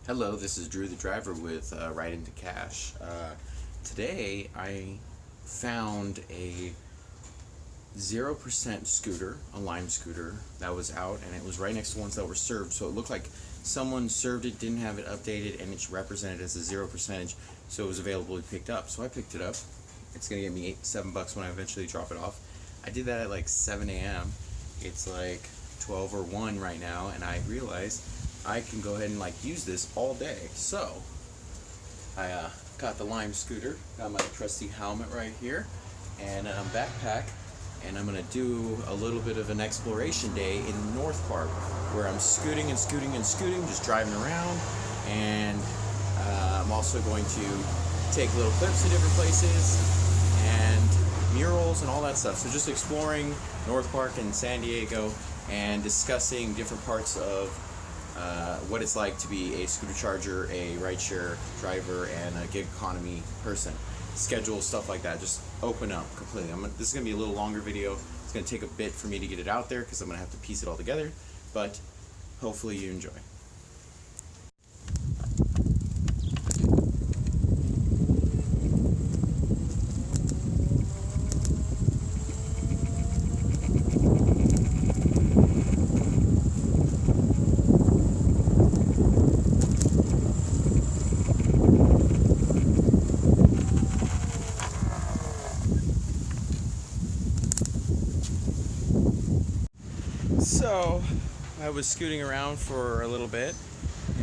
Hello, this is Drew the driver with RideIntoCash. Today I found a 0% scooter, a Lime scooter that was out, and it was right next to ones that were served, so it looked like someone served it, didn't have it updated, and it's represented as a 0%, so it was available to be picked up. So I picked it up. It's gonna get me $7 when I eventually drop it off. I did that at like 7 a.m. It's like 12 or 1 right now, and I realized I can go ahead and use this all day. So I got the Lime scooter, got my trusty helmet right here, and a backpack, and I'm gonna do a little bit of an exploration day in North Park, where I'm scooting, just driving around, and I'm also going to take little clips to different places and murals and all that stuff. So just exploring North Park in San Diego and discussing different parts of what it's like to be a scooter charger, a rideshare driver, and a gig economy person. Schedule, stuff like that. Just open up completely. This is going to be a little longer video. It's going to take a bit for me to get it out there because I'm going to have to piece it all together, but hopefully you enjoy. So I was scooting around for a little bit,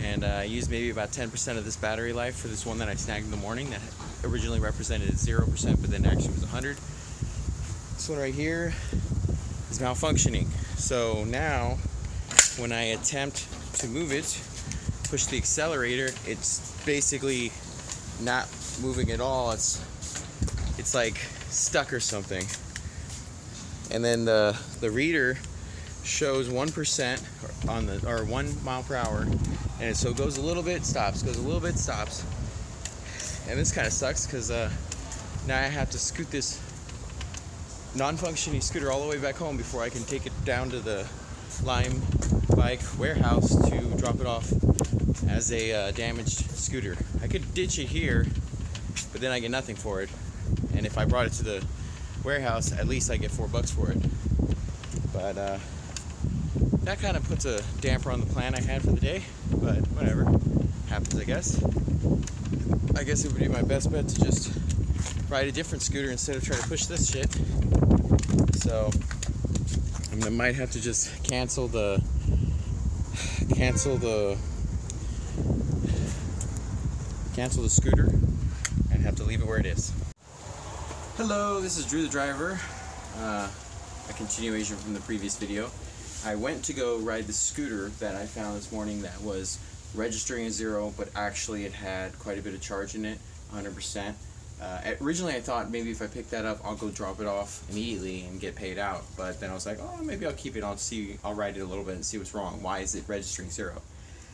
and I used maybe about 10% of this battery life for this one that I snagged in the morning that originally represented 0%, but then actually was 100. This one right here is malfunctioning. So now when I attempt to move it, push the accelerator, it's basically not moving at all. It's like stuck or something. And then the reader shows 1% on the, or 1 mile per hour, and so it goes a little bit, stops, goes a little bit, stops. And this kind of sucks because now I have to scoot this non-functioning scooter all the way back home before I can take it down to the Lime bike warehouse to drop it off as a damaged scooter. I could ditch it here, but then I get nothing for it. And if I brought it to the warehouse, at least I get $4 for it. But that kind of puts a damper on the plan I had for the day, but whatever, happens I guess. I guess it would be my best bet to just ride a different scooter instead of trying to push this shit. So I might have to just cancel the scooter and have to leave it where it is. Hello, this is Drew the driver. A continuation from the previous video. I went to go ride the scooter that I found this morning that was registering as 0, but actually it had quite a bit of charge in it, 100%. Originally I thought maybe if I pick that up, I'll go drop it off immediately and get paid out. But then I was like, oh, maybe I'll keep it, I'll ride it a little bit and see what's wrong. Why is it registering 0?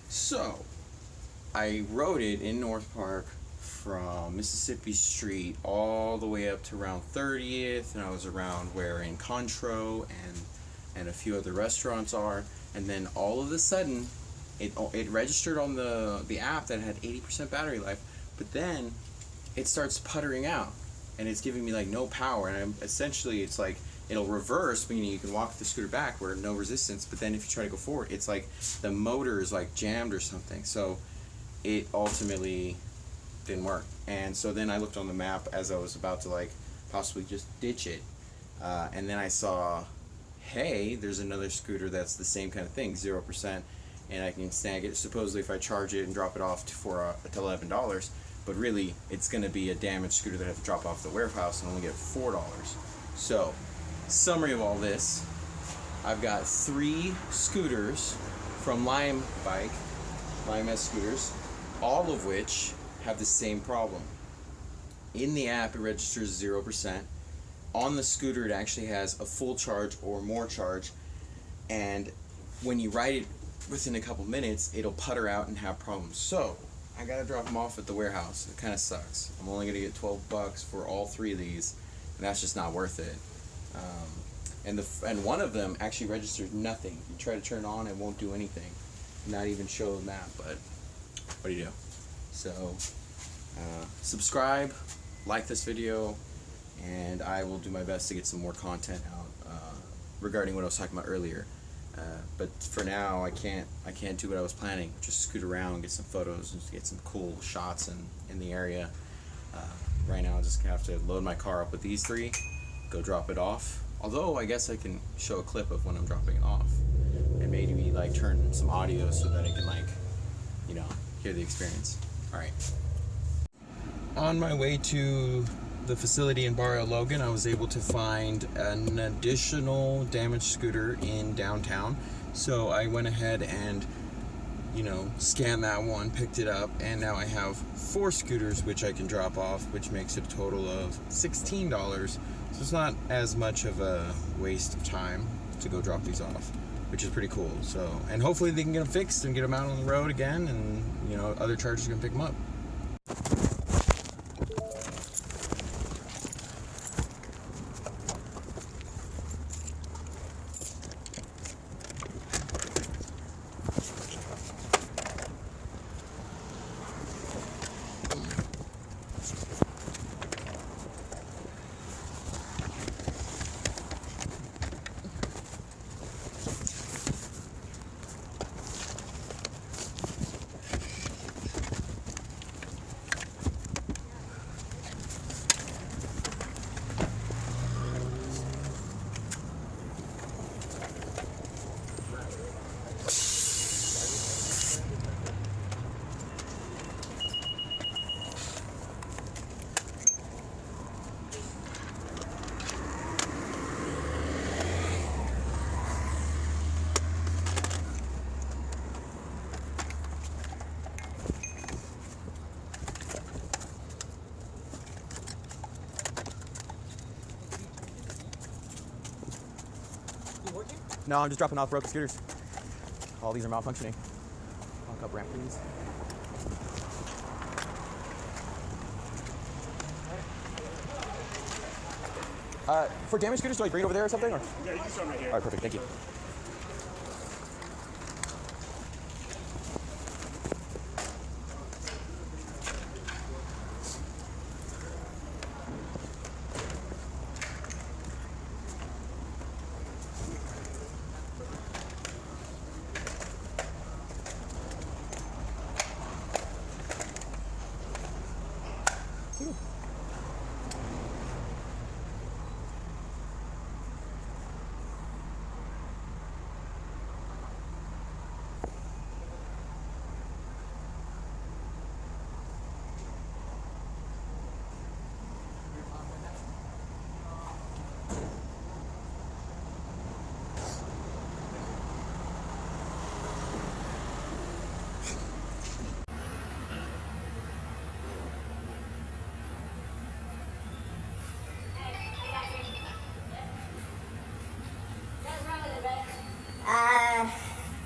So I rode it in North Park from Mississippi Street all the way up to around 30th, and I was around where Encontro and a few other restaurants are, and then all of a sudden it registered on the app that it had 80% battery life, but then it starts puttering out and it's giving me like no power, and essentially it's like it'll reverse, meaning you can walk the scooter back where no resistance, but then if you try to go forward, it's like the motor is like jammed or something. So it ultimately didn't work. And so then I looked on the map as I was about to possibly just ditch it, and then I saw, hey, there's another scooter that's the same kind of thing, 0%, and I can snag it supposedly if I charge it and drop it off for $11, but really it's going to be a damaged scooter that I have to drop off at the warehouse and only get $4. So summary of all this, I've got 3 scooters from Lime S scooters, all of which have the same problem. In the app it registers 0%. On the scooter it actually has a full charge or more charge, and when you ride it within a couple minutes it'll putter out and have problems. So I gotta drop them off at the warehouse. It kind of sucks. I'm only gonna get $12 for all 3 of these, and that's just not worth it. And one of them actually registers nothing. You try to turn it on, it won't do anything, not even show the map. But what do you do? So subscribe, like this video, and I will do my best to get some more content out regarding what I was talking about earlier. But for now, I can't do what I was planning. Just scoot around, get some photos, and get some cool shots in the area. Right now, I just have to load my car up with these three, go drop it off. Although I guess I can show a clip of when I'm dropping it off, and maybe like turn some audio so that I can hear the experience. All right. On my way to the facility in Barrio Logan, I was able to find an additional damaged scooter in downtown. So I went ahead and, scanned that one, picked it up, and now I have 4 scooters which I can drop off, which makes it a total of $16. So it's not as much of a waste of time to go drop these off, which is pretty cool. So, and hopefully they can get them fixed and get them out on the road again, and other chargers can pick them up. No, I'm just dropping off broken scooters. All these are malfunctioning. Walk up ramp, please. For damaged scooters, do I bring it over there or something? Or? Yeah, you can start right here. All right, perfect. Thank you.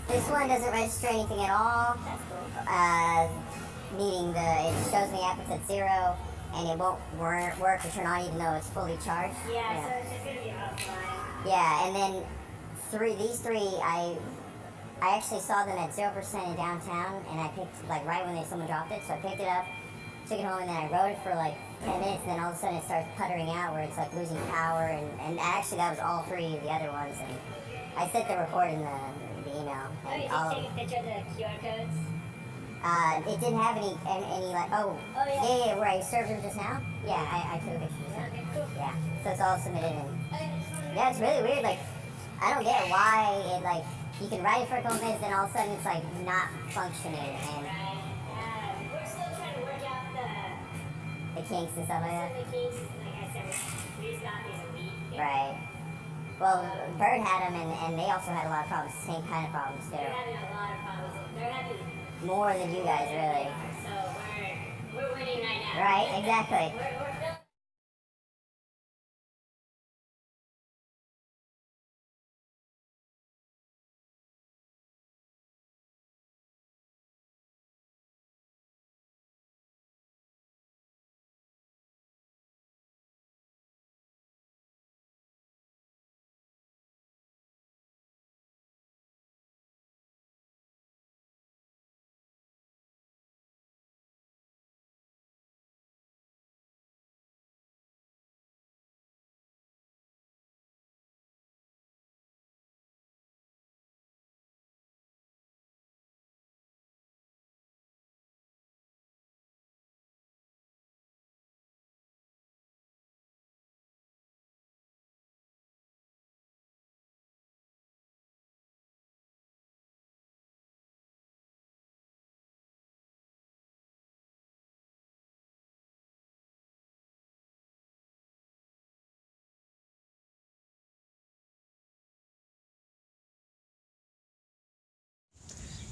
This one doesn't register anything at all. That's cool. Meaning it shows me app it's at 0, and it won't work or turn on even though it's fully charged. Yeah, so it's just gonna be offline. Yeah, and then these three, I actually saw them at 0% in downtown, and I picked right when someone dropped it, so I picked it up, took it home, and then I rode it for 10 minutes, and then all of a sudden it starts puttering out where it's losing power, and actually that was all 3 of the other ones, and I set the report in the email. Oh, you did take a picture of the QR codes? It didn't have any yeah, where I served them just now? Yeah, I took a picture just now. Okay, cool. Yeah, so it's all submitted in. Okay. Yeah, it's really weird, I don't get why it, you can ride it for a couple minutes, then all of a sudden it's, not functioning, and We're still trying to work out the kinks and stuff like that. the kinks. Like I said, we just got these a week. Right. Well, Bird had them, and they also had a lot of problems, same kind of problems, too. They're having a lot of problems. They're having More than you guys, really. so we're winning right now. Right, exactly. We're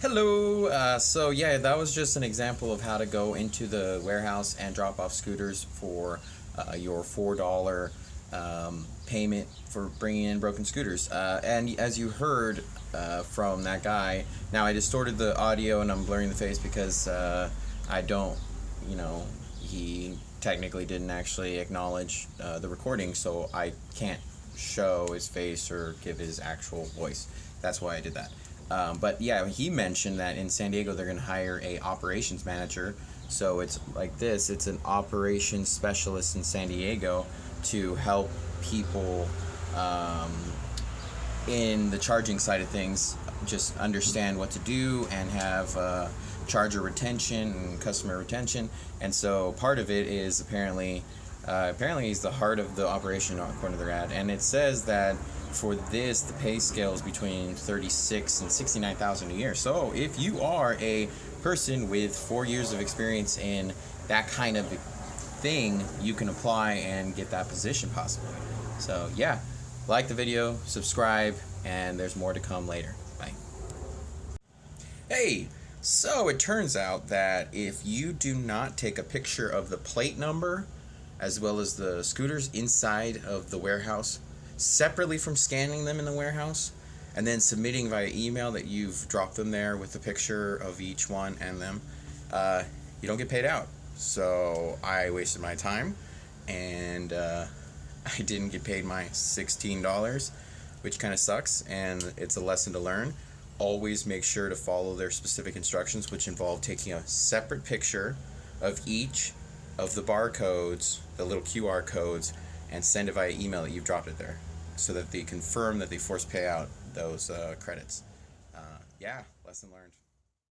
Hello. So yeah, that was just an example of how to go into the warehouse and drop off scooters for your $4 payment for bringing in broken scooters. And as you heard from that guy, now I distorted the audio and I'm blurring the face because I don't, he technically didn't actually acknowledge the recording, so I can't show his face or give his actual voice. That's why I did that. But yeah, he mentioned that in San Diego they're going to hire a operations manager. So it's like this, it's an operations specialist in San Diego to help people in the charging side of things just understand what to do and have charger retention and customer retention. And so part of it is apparently he's the heart of the operation according to their ad, and it says that for this the pay scale is between 36 and 69,000 a year. So if you are a person with 4 years of experience in that kind of thing, you can apply and get that position possibly. So yeah, like the video, subscribe, and there's more to come later. Bye. Hey, so it turns out that if you do not take a picture of the plate number as well as the scooters inside of the warehouse separately from scanning them in the warehouse and then submitting via email that you've dropped them there with a picture of each one and them, you don't get paid out. So I wasted my time and I didn't get paid my $16, which kind of sucks, and it's a lesson to learn. Always make sure to follow their specific instructions, which involve taking a separate picture of each of the barcodes, the little QR codes, and send it via email that you've dropped it there, so that they confirm that they force pay out those credits. Yeah, lesson learned.